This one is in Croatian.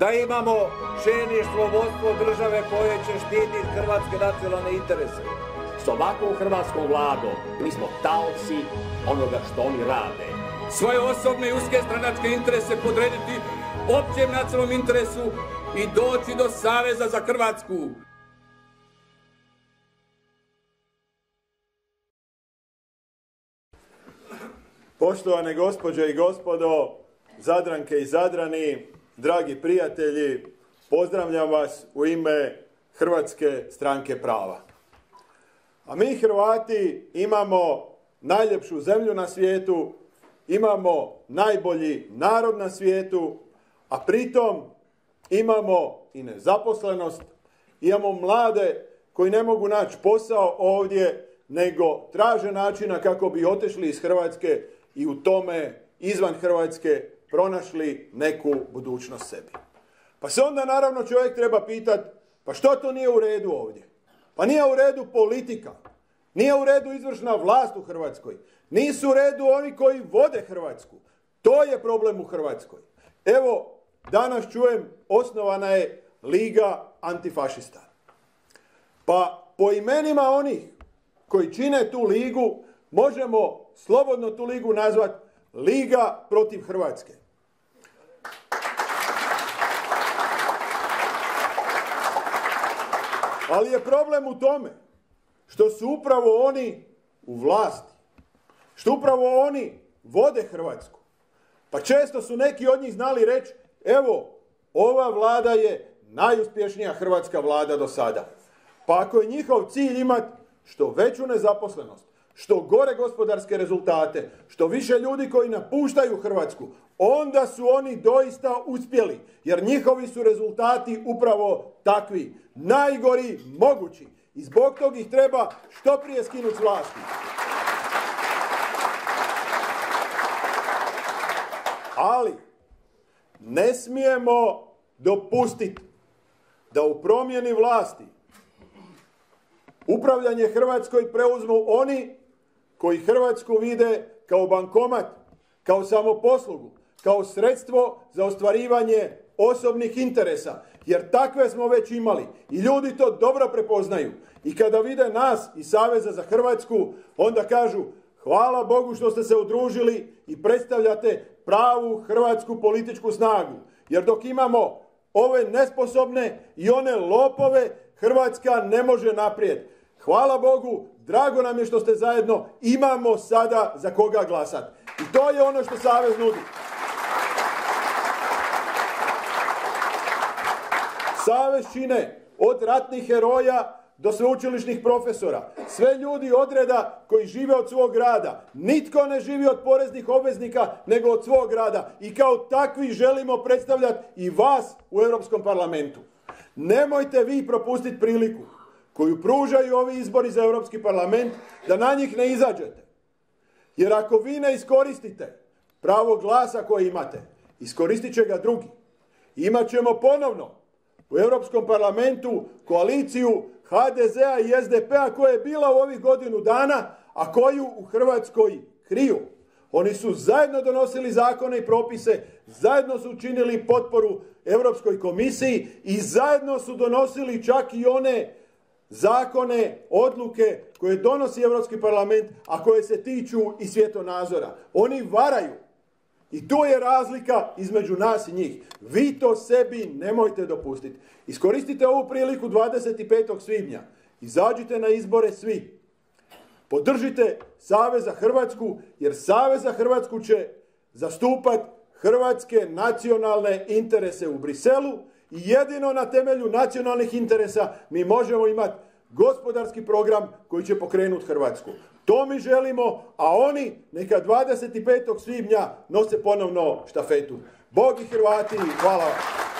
da imamo čelništvo, vodstvo države koje će štititi hrvatske nacionalne interese. S ovakvom hrvatskom vladom mi smo taoci onoga što oni rade. Svoje osobne i uske stranačke interese podrediti općem nacionalnom interesu i doći do Saveza za Hrvatsku. Poštovane gospođe i gospodo, Zadranke i Zadrani, dragi prijatelji, pozdravljam vas u ime Hrvatske stranke prava. A mi Hrvati imamo najljepšu zemlju na svijetu, imamo najbolji narod na svijetu, a pritom imamo i nezaposlenost, imamo mlade koji ne mogu naći posao ovdje, nego traže načina kako bi otišli iz Hrvatske i u tome izvan Hrvatske pronašli neku budućnost sebi. Pa se onda naravno čovjek treba pitati, pa što to nije u redu ovdje? Pa nije u redu politika, nije u redu izvršna vlast u Hrvatskoj, nisu u redu oni koji vode Hrvatsku. To je problem u Hrvatskoj. Evo, danas čujem, osnovana je Liga antifašista. Pa po imenima onih koji čine tu ligu, možemo slobodno tu ligu nazvati Liga protiv Hrvatske. Ali je problem u tome što su upravo oni u vlasti, što upravo oni vode Hrvatsku. Pa često su neki od njih znali reći, evo, ova vlada je najuspješnija hrvatska vlada do sada. Pa ako je njihov cilj imati što veću nezaposlenost, što gore gospodarske rezultate, što više ljudi koji napuštaju Hrvatsku, onda su oni doista uspjeli, jer njihovi su rezultati upravo takvi, najgori mogući. I zbog toga ih treba što prije skinuti s vlasti. Ali ne smijemo dopustiti da u promjeni vlasti upravljanje Hrvatskoj preuzmu oni koji Hrvatsku vide kao bankomat, kao samoposlugu, kao sredstvo za ostvarivanje osobnih interesa. Jer takve smo već imali i ljudi to dobro prepoznaju. I kada vide nas iz Saveza za Hrvatsku, onda kažu hvala Bogu što ste se udružili i predstavljate pravu hrvatsku političku snagu. Jer dok imamo ove nesposobne i one lopove, Hrvatska ne može naprijed. Hvala Bogu, drago nam je što ste zajedno, imamo sada za koga glasati. I to je ono što Savez nudi. Savez čine od ratnih heroja do sveučilišnih profesora. Sve ljudi od reda koji žive od svog rada. Nitko ne živi od poreznih obveznika nego od svog rada. I kao takvi želimo predstavljati i vas u Europskom parlamentu. Nemojte vi propustiti priliku koju pružaju ovi izbori za Europski parlament da na njih ne izađete. Jer ako vi ne iskoristite pravo glasa koje imate, iskoristit će ga drugi. Imat ćemo ponovno u Europskom parlamentu koaliciju HDZ-a i SDP-a koja je bila u ovih godinu dana, a koju u Hrvatskoj kriju. Oni su zajedno donosili zakone i propise, zajedno su učinili potporu Europskoj komisiji i zajedno su donosili čak i one zakone, odluke koje donosi Europski parlament, a koje se tiču i svjetonazora. Oni varaju. I tu je razlika između nas i njih. Vi to sebi nemojte dopustiti. Iskoristite ovu priliku 25. svibnja. Izađite na izbore svi. Podržite Savez za Hrvatsku, jer Savez za Hrvatsku će zastupati hrvatske nacionalne interese u Briselu i jedino na temelju nacionalnih interesa mi možemo imati gospodarski program koji će pokrenuti Hrvatsku. To mi želimo, a oni neka 25. svibnja nose ponovno štafetu. Bog i Hrvati, hvala vam.